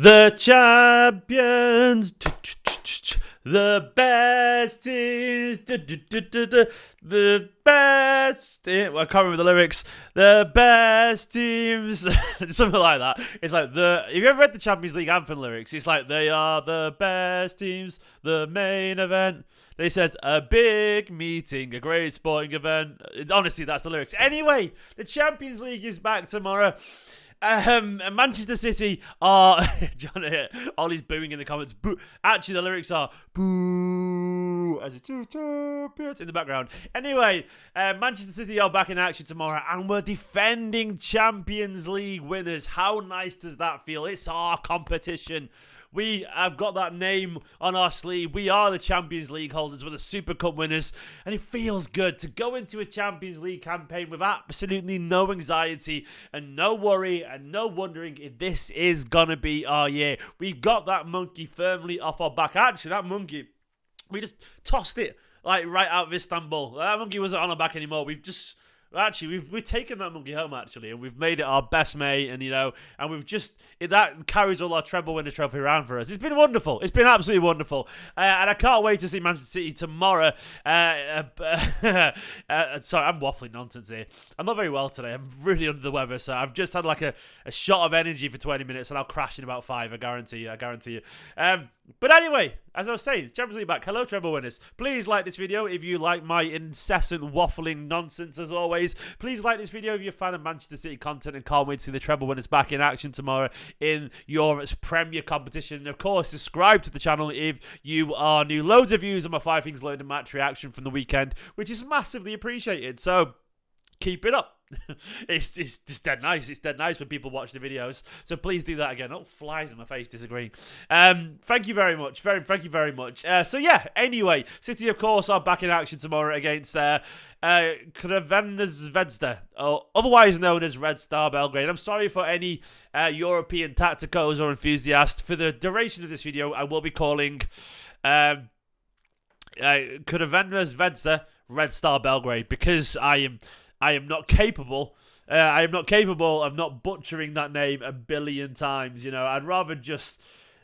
The champions, the best is the best. I can't remember the lyrics. The best teams, something like that. It's like Have you ever read the Champions League anthem lyrics? It's like they are the best teams, the main event. They says a big meeting, a great sporting event. Honestly, that's the lyrics. Anyway, the Champions League is back tomorrow. Manchester City are Ollie's booing in the comments. Boo. Actually, the lyrics are boo as a champions in the background. Anyway, Manchester City are back in action tomorrow, and we're defending Champions League winners. How nice does that feel? It's our competition. We have got that name on our sleeve. We are the Champions League holders. We're the Super Cup winners. And it feels good to go into a Champions League campaign with absolutely no anxiety and no worry and no wondering if this is going to be our year. We got that monkey firmly off our back. Actually, that monkey, we just tossed it like right out of Istanbul. That monkey wasn't on our back anymore. We've taken that monkey home actually, and we've made it our best mate, and and we've just that carries all our treble winner trophy around for us. It's been wonderful. It's been absolutely wonderful, and I can't wait to see Manchester City tomorrow. Sorry, I'm waffling nonsense here. I'm not very well today. I'm really under the weather, so I've just had like a shot of energy for 20 minutes, and I'll crash in about 5. I guarantee you. But anyway, as I was saying, Champions League back. Hello, treble winners. Please like this video if you like my incessant waffling nonsense as always. Please like this video if you're a fan of Manchester City content and can't wait to see the treble winners back in action tomorrow in Europe's Premier competition. And of course, subscribe to the channel if you are new. Loads of views on my 5 things learned in match reaction from the weekend, which is massively appreciated. So keep it up. It's just dead nice. It's dead nice when people watch the videos. So please do that again. Oh, flies in my face disagreeing. Thank you very much. Thank you very much. So yeah, anyway, City, of course, are back in action tomorrow against Crvena Zvezda, or otherwise known as Red Star Belgrade. I'm sorry for any European tacticos or enthusiasts. For the duration of this video, I will be calling Crvena Zvezda Red Star Belgrade, because I am not capable. I am not capable of not butchering that name a billion times. I'd rather just.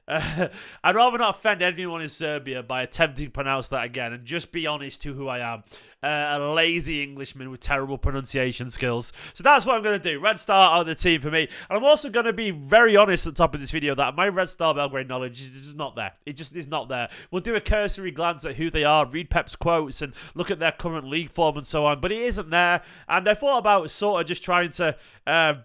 I'd rather not offend anyone in Serbia by attempting to pronounce that again, and just be honest to who I am. A lazy Englishman with terrible pronunciation skills. So that's what I'm going to do. Red Star are the team for me. And I'm also going to be very honest at the top of this video that my Red Star Belgrade knowledge is just not there. It just is not there. We'll do a cursory glance at who they are, read Pep's quotes, and look at their current league form and so on. But it isn't there. And I thought about sort of just trying to find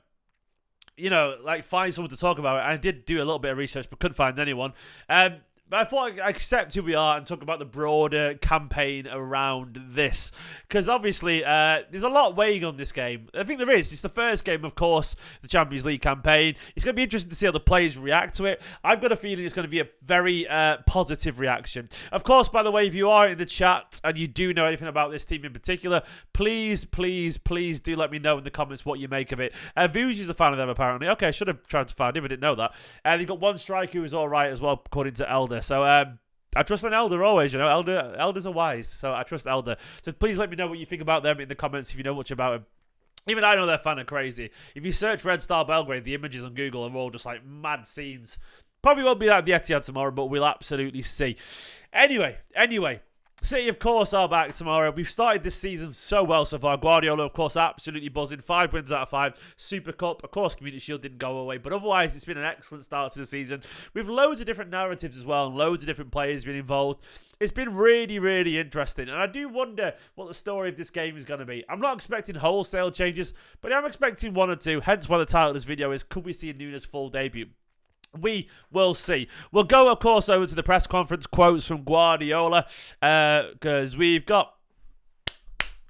someone to talk about it. I did do a little bit of research, but couldn't find anyone. But I thought I'd accept who we are and talk about the broader campaign around this. Because obviously, there's a lot weighing on this game. I think there is. It's the first game, of course, the Champions League campaign. It's going to be interesting to see how the players react to it. I've got a feeling it's going to be a very positive reaction. Of course, by the way, if you are in the chat and you do know anything about this team in particular, please do let me know in the comments what you make of it. Vooz is a fan of them, apparently. Okay, I should have tried to find him. I didn't know that. And they've got one striker who's all right as well, according to Elder. So I trust an Elder always, Elders are wise, so I trust Elder. So please let me know what you think about them in the comments if you know much about them. Even I know they're fan of crazy. If you search Red Star Belgrade, the images on Google are all just like mad scenes. Probably won't be like the Etihad tomorrow, but we'll absolutely see. Anyway. City, of course, are back tomorrow. We've started this season so well so far. Guardiola, of course, absolutely buzzing. 5 wins out of 5. Super Cup. Of course, Community Shield didn't go away. But otherwise, it's been an excellent start to the season. With loads of different narratives as well. And loads of different players being involved. It's been really, really interesting. And I do wonder what the story of this game is going to be. I'm not expecting wholesale changes. But I'm expecting 1 or 2. Hence why the title of this video is, could we see a Nunes full debut? We will see. We'll go, of course, over to the press conference quotes from Guardiola, because we've got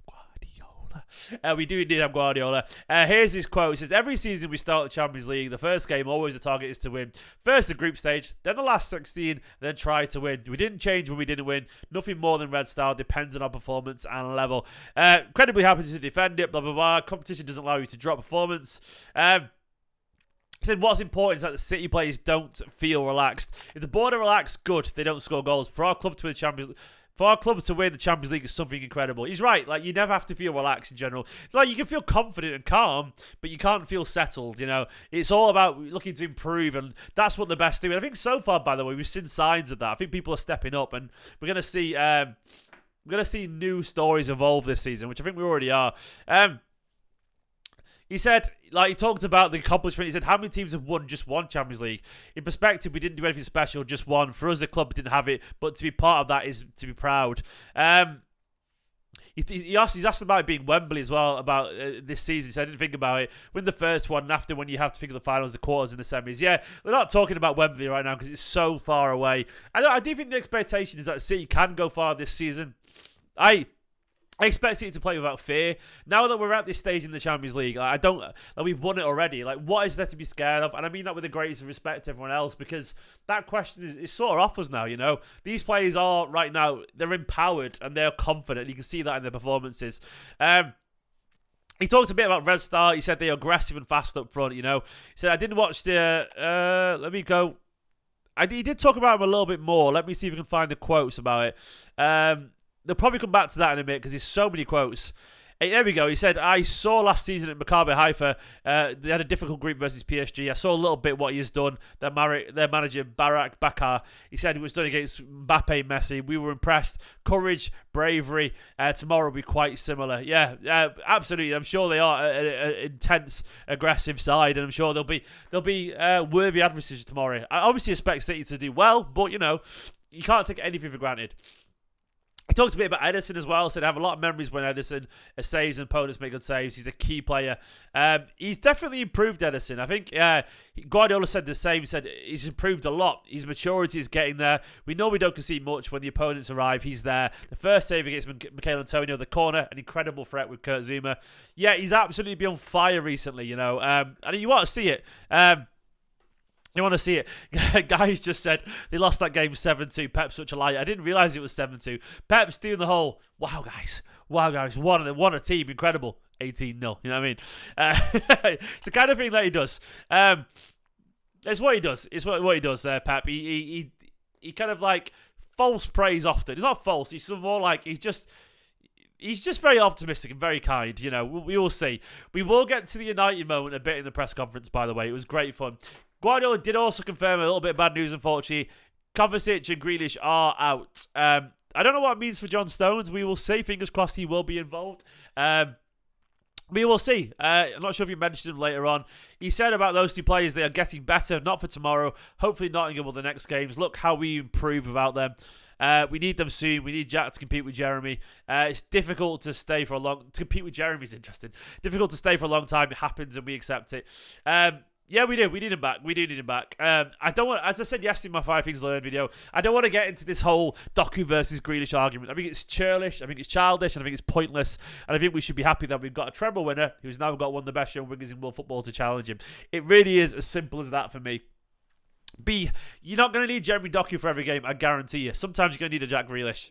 Guardiola. We do indeed have Guardiola. Here's his quote. He says, every season we start the Champions League, the first game, always the target is to win. First the group stage, then the last 16, then try to win. We didn't change when we didn't win. Nothing more than Red Star. Depends on our performance and level. Incredibly happy to defend it, blah, blah, blah. Competition doesn't allow you to drop performance. He said what's important is that the City players don't feel relaxed. If the board are relaxed, good. They don't score goals. For our club to win Champions League, For our club to win the Champions League is something incredible. He's right. Like, you never have to feel relaxed in general. It's like, you can feel confident and calm, but you can't feel settled, you know. It's all about looking to improve, and that's what the best do. And I think so far, by the way, we've seen signs of that. I think people are stepping up, and we're going to see new stories evolve this season, which I think we already are. He said, like, he talked about the accomplishment. He said, how many teams have won just one Champions League? In perspective, we didn't do anything special, just one. For us, the club didn't have it, but to be part of that is to be proud. He's asked about it being Wembley as well, about this season. He said, I didn't think about it. Win the first one, and after, when you have to think of the finals, the quarters, and the semis. Yeah, we're not talking about Wembley right now because it's so far away. I do think the expectation is that City can go far this season. I expect City to play without fear. Now that we're at this stage in the Champions League, we've won it already. Like, what is there to be scared of? And I mean that with the greatest respect to everyone else, because that question is sort of off us now, you know. These players are, right now, they're empowered and they're confident. You can see that in their performances. He talked a bit about Red Star. He said they're aggressive and fast up front, you know. He said, I didn't watch the... let me go... He did talk about him a little bit more. Let me see if we can find the quotes about it. They'll probably come back to that in a minute because there's so many quotes. Hey, there we go. He said, I saw last season at Maccabi Haifa, they had a difficult group versus PSG. I saw a little bit what he has done. Their manager, Barak Bakar, he said it was done against Mbappe, Messi. We were impressed. Courage, bravery. Tomorrow will be quite similar. Yeah, absolutely. I'm sure they are an intense, aggressive side, and I'm sure they'll be worthy adversaries tomorrow. I obviously expect City to do well, but, you know, you can't take anything for granted. He talked a bit about Ederson as well. Said I have a lot of memories when Ederson saves and opponents make good saves. He's a key player. He's definitely improved, Ederson. I think Guardiola said the same. He said he's improved a lot. His maturity is getting there. We know we don't concede much when the opponents arrive. He's there. The first save against Michail Antonio, the corner, an incredible threat with Kurt Zouma. Yeah, he's absolutely been on fire recently, you know. And you want to see it. You want to see it. Guys just said they lost that game 7-2. Pep's such a liar. I didn't realise it was 7-2. Pep's doing the whole, wow, guys. What a team. Incredible. 18-0. You know what I mean? It's the kind of thing that he does. It's what he does. It's what he does there, Pep. He kind of like false praise often. It's not false. He's more like he's just very optimistic and very kind. You know, we will see. We will get to the United moment a bit in the press conference, by the way. It was great fun. Guardiola did also confirm a little bit of bad news, unfortunately. Kovacic and Grealish are out. I don't know what it means for John Stones. We will see. Fingers crossed he will be involved. We will see. I'm not sure if you mentioned him later on. He said about those two players, they are getting better, not for tomorrow. Hopefully Nottingham will the next games. Look how we improve without them. We need them soon. We need Jack to compete with Jeremy. It's difficult to stay for a long... To compete with Jeremy is interesting. Difficult to stay for a long time. It happens and we accept it. Yeah, we do. We need him back. We do need him back. I don't want, as I said yesterday in my 5 Things Learned video, I don't want to get into this whole Doku versus Grealish argument. I think it's churlish. I think it's childish. And I think it's pointless. And I think we should be happy that we've got a treble winner who's now got one of the best young wingers in world football to challenge him. It really is as simple as that for me. You're not going to need Jeremy Doku for every game, I guarantee you. Sometimes you're going to need a Jack Grealish.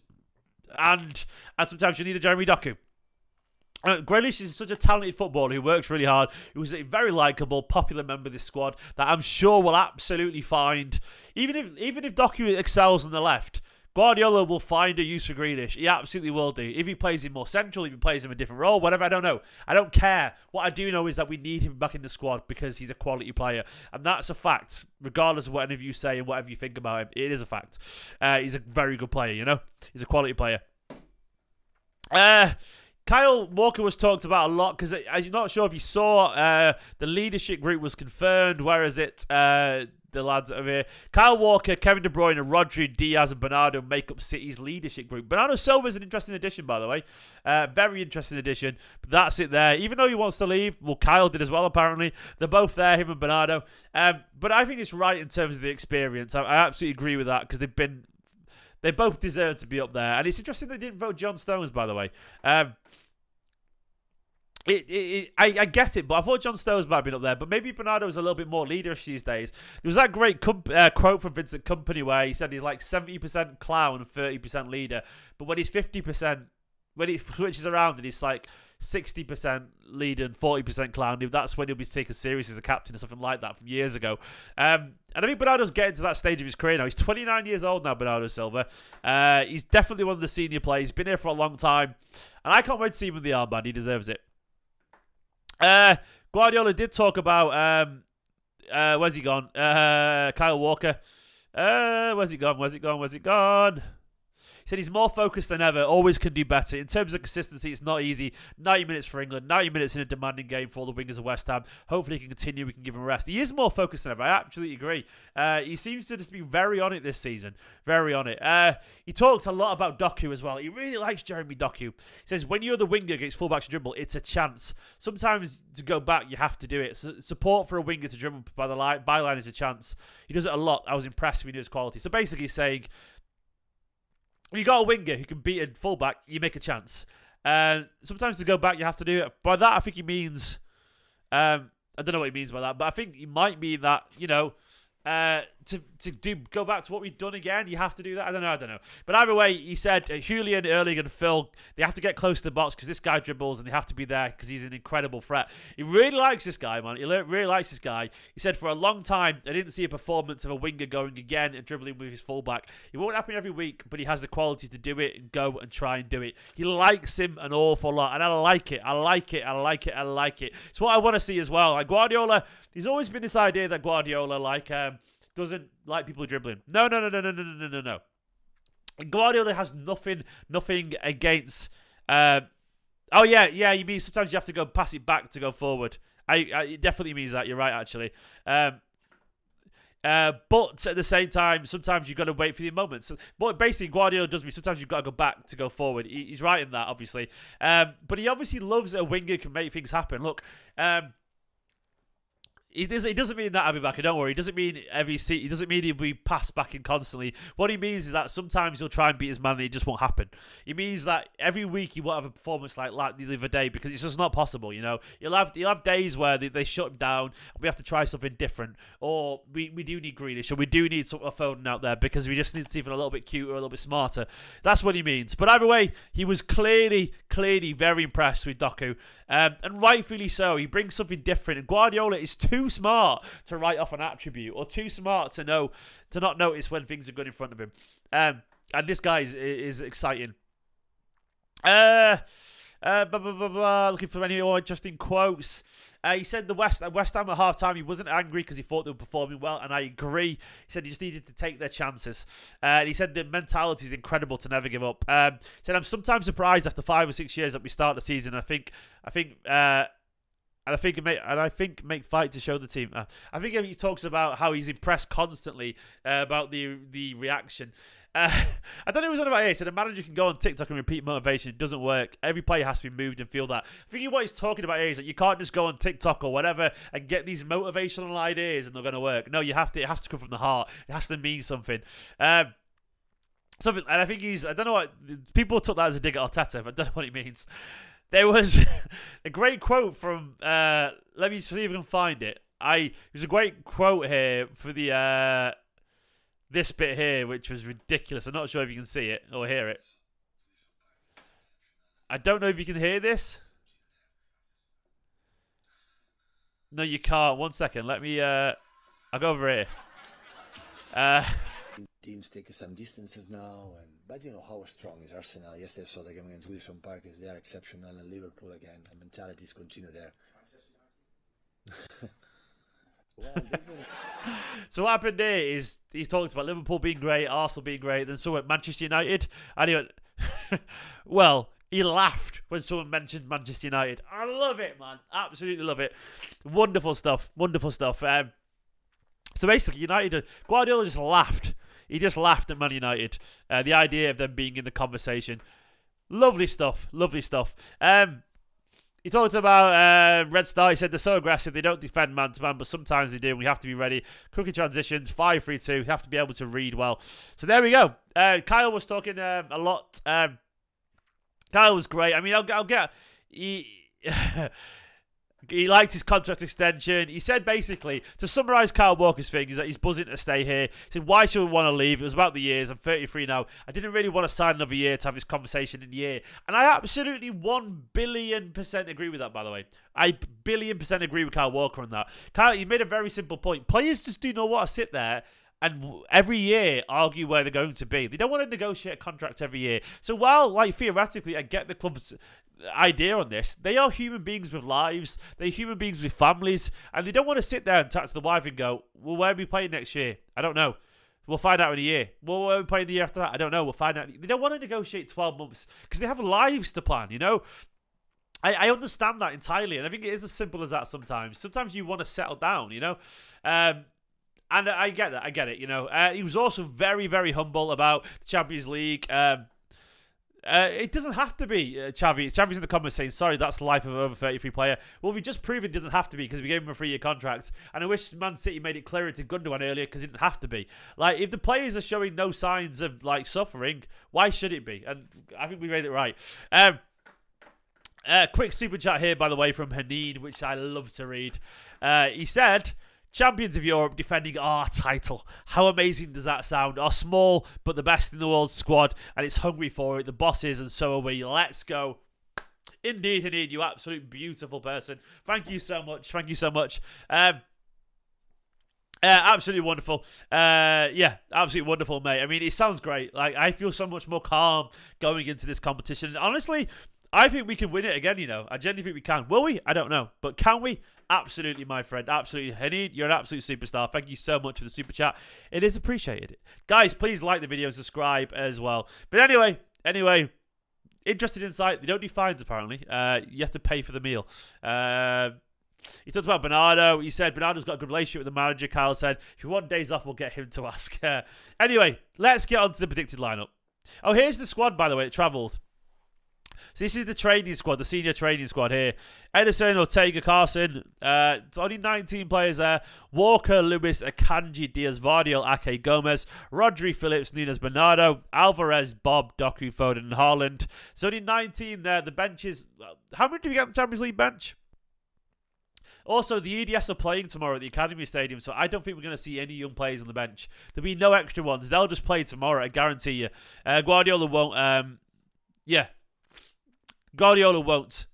And sometimes you need a Jeremy Doku. Grealish is such a talented footballer who works really hard, who is a very likeable, popular member of this squad that I'm sure will absolutely find, even if Doku excels on the left, Guardiola will find a use for Grealish. He absolutely will do. If he plays him more central, if he plays him a different role, whatever, I don't know. I don't care. What I do know is that we need him back in the squad because he's a quality player. And that's a fact, regardless of what any of you say and whatever you think about him. It is a fact. He's a very good player, you know? He's a quality player. Kyle Walker was talked about a lot because I'm not sure if you saw the leadership group was confirmed. Where is it? The lads over here. Kyle Walker, Kevin De Bruyne, Rodri, Diaz, and Bernardo make up City's leadership group. Bernardo Silva is an interesting addition, by the way. Very interesting addition. But that's it there. Even though he wants to leave, well, Kyle did as well, apparently. They're both there, him and Bernardo. But I think it's right in terms of the experience. I absolutely agree with that because they both deserve to be up there. And it's interesting they didn't vote John Stones, by the way. I get it, but I thought John Stones might have been up there. But maybe Bernardo's a little bit more leaderish these days. There was that great quote from Vincent Kompany where he said he's like 70% clown, 30% leader. But when he's 50%, when he switches around and he's like 60% lead and 40% clown. That's when he'll be taken serious as a captain or something like that from years ago. And I think Bernardo's getting to that stage of his career now. He's 29 years old now, Bernardo Silva. He's definitely one of the senior players. He's been here for a long time. And I can't wait to see him with the armband. He deserves it. Guardiola did talk about... where's he gone? Kyle Walker. Where's he gone? He said he's more focused than ever, always can do better. In terms of consistency, it's not easy. 90 minutes for England, 90 minutes in a demanding game for all the wingers of West Ham. Hopefully he can continue, we can give him a rest. He is more focused than ever, I absolutely agree. He seems to just be very on it this season. Very on it. He talks a lot about Doku as well. He really likes Jeremy Doku. He says, when you're the winger against fullbacks to dribble, it's a chance. Sometimes to go back, you have to do it. Support for a winger to dribble by the byline is a chance. He does it a lot. I was impressed with his quality. So basically saying, if you got a winger who can beat a fullback, you make a chance. Sometimes to go back, you have to do it. By that, I think he means... I don't know what he means by that, but I think he might mean that, go back to what we've done again, you have to do that. I don't know. But either way, he said Julian, Erling and Phil, they have to get close to the box because this guy dribbles and they have to be there because he's an incredible threat. He really likes this guy, man. He really likes this guy. He said, for a long time, I didn't see a performance of a winger going again and dribbling with his fullback. It won't happen every week, but he has the quality to do it and go and try and do it. He likes him an awful lot, and I like it. It's what I want to see as well. Like Guardiola, there's always been this idea that Guardiola, doesn't like people dribbling. No. Guardiola has nothing against... you mean sometimes you have to go pass it back to go forward. It definitely means that. You're right, actually. But at the same time, sometimes you've got to wait for the moments. But basically, Guardiola does mean sometimes you've got to go back to go forward. He's right in that, obviously. But he obviously loves a winger who can make things happen. Look... He doesn't mean that I'll be back. Don't worry. He doesn't mean he doesn't mean he'll be passed back in constantly. What he means is that sometimes he'll try and beat his man and it just won't happen. He means that every week he won't have a performance like the other day because it's just not possible. He'll have days where they shut him down. And we have to try something different, or we do need Grealish, or we do need a Foden out there because we just need something a little bit cuter, a little bit smarter. That's what he means. But either way, he was clearly very impressed with Doku, and rightfully so. He brings something different, and Guardiola is too smart to write off an attribute, or too smart to not notice when things are good in front of him. And this guy is exciting. Looking for any more interesting quotes. He said the West Ham at half time, he wasn't angry because he thought they were performing well, and I agree. He said he just needed to take their chances. And he said the mentality is incredible to never give up. He said, I'm sometimes surprised after 5 or 6 years that we start the season. I think make fight to show the team. I think he talks about how he's impressed constantly about the reaction. I don't know what he was on about here. He said a manager can go on TikTok and repeat motivation. It doesn't work. Every player has to be moved and feel that. I think what he's talking about here is that you can't just go on TikTok or whatever and get these motivational ideas and they're going to work. No, it has to come from the heart. It has to mean something. And I think I don't know what, people took that as a dig at Arteta, but I don't know what it means. There was a great quote from, let me see if I can find it. There's a great quote here for the this bit here, which was ridiculous. I'm not sure if you can see it or hear it. I don't know if you can hear this. No, you can't. 1 second. Let me, I'll go over here. Teams take some distances now, but how strong is Arsenal? Yesterday saw the game against Wilson Park. They are exceptional, and Liverpool again. The mentalities continue there. So what happened there is he talked about Liverpool being great, Arsenal being great, then someone Manchester United, and he went, well, he laughed when someone mentioned Manchester United. I love it, man. Absolutely love it. Wonderful stuff. So basically, Guardiola just laughed. He just laughed at Man United. The idea of them being in the conversation. Lovely stuff. He talked about Red Star. He said they're so aggressive. They don't defend man-to-man, but sometimes they do. We have to be ready. Cookie transitions, 5-3-2. You have to be able to read well. So there we go. Kyle was talking a lot. Kyle was great. I mean, I'll get... He liked his contract extension. He said basically, to summarise Kyle Walker's thing, is that he's buzzing to stay here. He said, why should we want to leave? It was about the years. I'm 33 now. I didn't really want to sign another year to have this conversation in a year. And I absolutely 1,000,000,000% agree with that, by the way. I 1,000,000,000% agree with Kyle Walker on that. Kyle, he made a very simple point. Players just do not want to sit there and every year argue where they're going to be. They don't want to negotiate a contract every year. So while, like, theoretically, I get the club's idea on this, they are human beings with lives. They're human beings with families, and they don't want to sit there and talk to the wife and go, well, where are we playing next year? I don't know. We'll find out in a year. Well, where are we playing the year after that? I don't know. We'll find out. They don't want to negotiate 12 months because they have lives to plan, you know? I understand that entirely, and I think it is as simple as that sometimes. Sometimes you want to settle down, you know? And I get that. I get it, you know? He was also very, very humble about the Champions League. It doesn't have to be, Xavi. Xavi's in the comments saying, sorry, that's the life of an over 33 player. Well, we just proved it doesn't have to be because we gave him a 3-year contract. And I wish Man City made it clearer to Gundogan earlier because it didn't have to be. Like, if the players are showing no signs of, like, suffering, why should it be? And I think we made it right. Quick super chat here, by the way, from Haneen, which I love to read. He said, champions of Europe defending our title. How amazing does that sound? Our small but the best in the world squad, and it's hungry for it. The bosses, and so are we. Let's go. Indeed, Haneen, you absolute beautiful person. Thank you so much. Thank you so much. Absolutely wonderful. Yeah, absolutely wonderful, mate. I mean, it sounds great. Like, I feel so much more calm going into this competition. And honestly, I think we can win it again, you know. I genuinely think we can. Will we? I don't know. But can we? Absolutely, my friend. Absolutely. Haneen, you're an absolute superstar. Thank you so much for the super chat. It is appreciated. Guys, please like the video and subscribe as well. But anyway, interesting insight. They don't do fines, apparently. You have to pay for the meal. He talked about Bernardo. He said Bernardo's got a good relationship with the manager. Kyle said, if you want days off, we'll get him to ask. Anyway, let's get on to the predicted lineup. Oh, here's the squad, by the way. It travelled. So this is the training squad, the senior training squad here. Edison, Ortega, Carson. It's only 19 players there. Walker, Lewis, Akanji, Diaz, Vardiel, Ake, Gomez, Rodri, Phillips, Nunes, Bernardo, Alvarez, Bob, Doku, Foden, and Haaland. So only 19 there. The bench is... How many do we get on the Champions League bench? Also, the EDS are playing tomorrow at the Academy Stadium, so I don't think we're going to see any young players on the bench. There'll be no extra ones. They'll just play tomorrow, I guarantee you. Guardiola won't... yeah. Guardiola won't.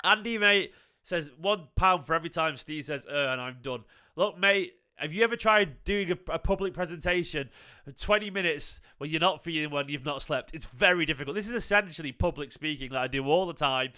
Andy, mate, says £1 for every time Steve says, and I'm done. Look, mate, have you ever tried doing a public presentation for 20 minutes when you're not feeling when you've not slept? It's very difficult. This is essentially public speaking that I do all the time.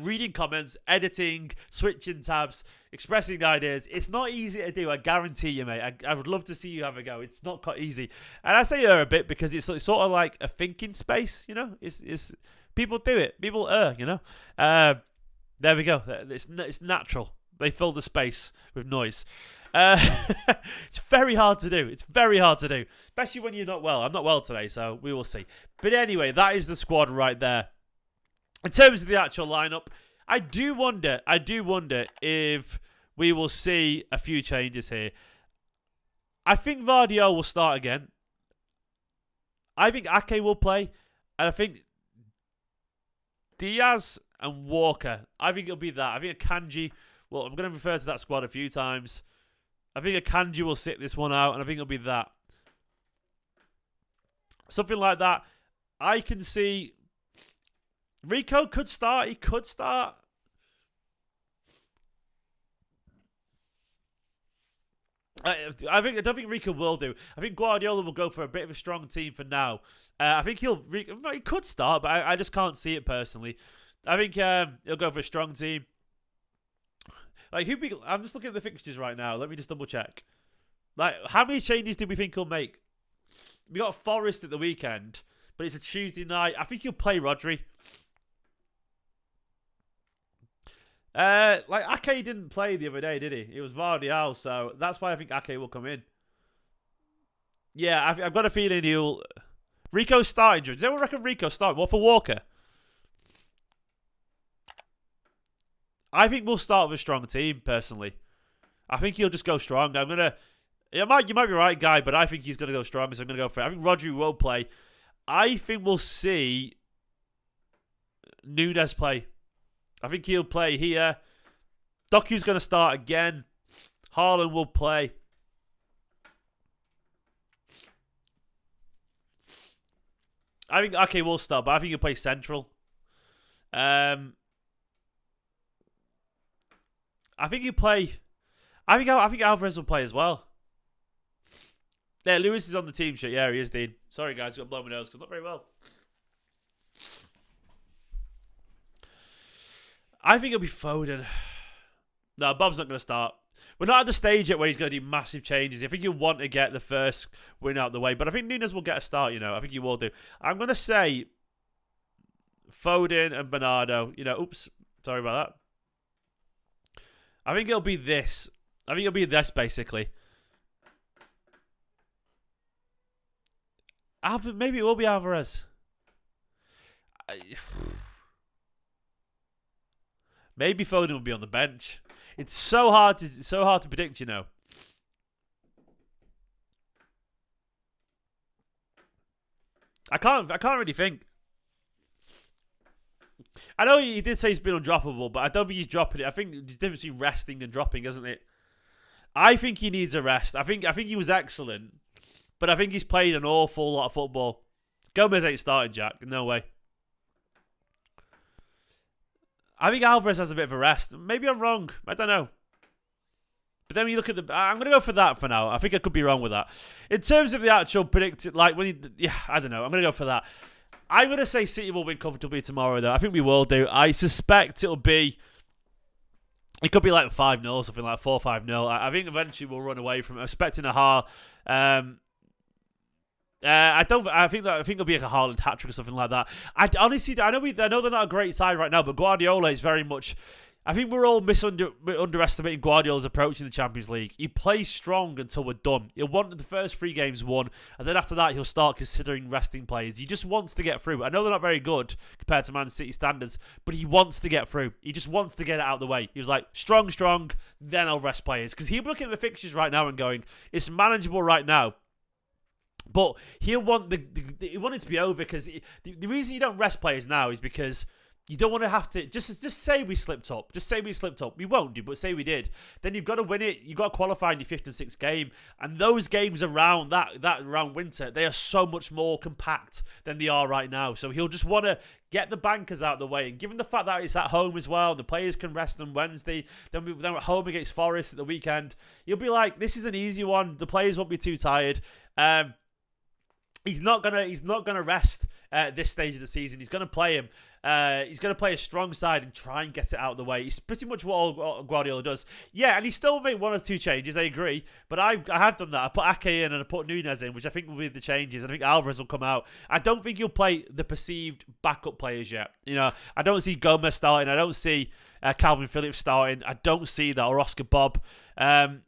Reading comments, editing, switching tabs, expressing ideas. It's not easy to do, I guarantee you, mate. I would love to see you have a go. It's not quite easy. And I say a bit because it's sort of like a thinking space, you know? It's people do it. People you know? There we go. It's natural. They fill the space with noise. It's very hard to do. It's very hard to do. Especially when you're not well. I'm not well today, so we will see. But anyway, that is the squad right there. In terms of the actual lineup, I do wonder if we will see a few changes here. I think Vardiel will start again. I think Ake will play. And I think Diaz and Walker, I think it'll be that. I think Akanji, well, I'm going to refer to that squad a few times. I think Akanji will sit this one out, and I think it'll be that. Something like that. I can see... Rico could start. He could start. I don't think Rico will do. I think Guardiola will go for a bit of a strong team for now. I think he could start, but I just can't see it personally. I think he'll go for a strong team. Like I'm just looking at the fixtures right now. Let me just double check. Like, how many changes do we think he'll make? We got Forest at the weekend, but it's a Tuesday night. I think he'll play Rodri. Like, Ake didn't play the other day, did he? It was Vardiel, so that's why I think Ake will come in. Yeah, I've got a feeling he'll... Rico's starting. Does anyone reckon Rico's starting? What for Walker? I think we'll start with a strong team, personally. I think he'll just go strong. You might be right, Guy, but I think he's going to go strong, so I'm going to go for it. I think Rodri will play. I think we'll see Nunes play. I think he'll play here. Doku's going to start again. Haaland will play. I think Ake will start, but I think he'll play central. I think he'll play. I think Alvarez will play as well. Yeah, Lewis is on the team sheet. Yeah, he is, Dean. Sorry, guys, I've got to blow my nose because not very well. I think it'll be Foden. No, Bob's not going to start. We're not at the stage yet where he's going to do massive changes. I think he'll want to get the first win out of the way. But I think Nunes will get a start, you know. I think he will do. I'm going to say Foden and Bernardo. You know, oops. Sorry about that. I think it'll be this. I think it'll be this, basically. Maybe it will be Alvarez. Maybe Foden will be on the bench. It's so hard to predict, you know. I can't really think. I know he did say he's been undroppable, but I don't think he's dropping it. I think there's a difference between resting and dropping, isn't it? I think he needs a rest. I think he was excellent, but I think he's played an awful lot of football. Gomez ain't starting, Jack. No way. I think Alvarez has a bit of a rest. Maybe I'm wrong. I don't know. But then when you look at I'm going to go for that for now. I think I could be wrong with that. In terms of the actual predicted, I don't know. I'm going to go for that. I'm going to say City will win comfortably tomorrow, though. I think we will do. I suspect it could be like 5-0, something like 4-5-0. I think eventually we'll run away from it. I'm expecting a Haar. I think it'll be like a Haaland hat-trick or something like that. I know they're not a great side right now, but Guardiola is very much. I think we're all underestimating Guardiola's approach in the Champions League. He plays strong until we're done. He'll want the first 3 games won, and then after that he'll start considering resting players. He just wants to get through. I know they're not very good compared to Man City standards, but he wants to get through. He just wants to get it out of the way. He was like, strong, then I'll rest players. Because he'll be looking at the fixtures right now and going, it's manageable right now. But he'll want he want it to be over because the reason you don't rest players now is because you don't want to have to just say we slipped up. Just say we slipped up. We won't do, but say we did. Then you've got to win it. You've got to qualify in your 5th and 6th game. And those games around that around winter, they are so much more compact than they are right now. So he'll just want to get the bankers out of the way. And given the fact that it's at home as well, the players can rest on Wednesday, then we're at home against Forest at the weekend, he'll be like, this is an easy one. The players won't be too tired. He's not gonna rest at this stage of the season. He's gonna play him. He's gonna play a strong side and try and get it out of the way. It's pretty much what all Guardiola does. Yeah, and he still made 1 or 2 changes. I agree, but I have done that. I put Ake in and I put Nunes in, which I think will be the changes. And I think Alvarez will come out. I don't think he'll play the perceived backup players yet. You know, I don't see Gomez starting. I don't see Calvin Phillips starting. I don't see that, or Oscar Bob. I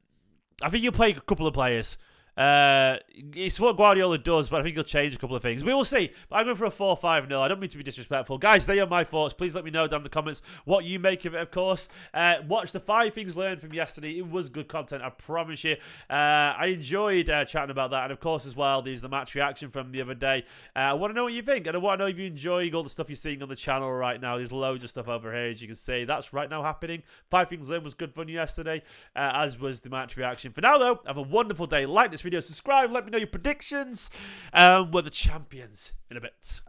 think he'll play a couple of players. It's what Guardiola does, but I think he'll change a couple of things. We will see. But I'm going for a 4-5-0. I don't mean to be disrespectful. Guys, they are my thoughts. Please let me know down in the comments what you make of it, of course. Watch the 5 things learned from yesterday. It was good content, I promise you. I enjoyed chatting about that. And, of course, as well, there's the match reaction from the other day. I want to know what you think. And I want to know if you're enjoying all the stuff you're seeing on the channel right now. There's loads of stuff over here, as you can see. That's right now happening. 5 things learned was good fun yesterday, as was the match reaction. For now, though, have a wonderful day. Like this video, subscribe, let me know your predictions. We're the champions in a bit.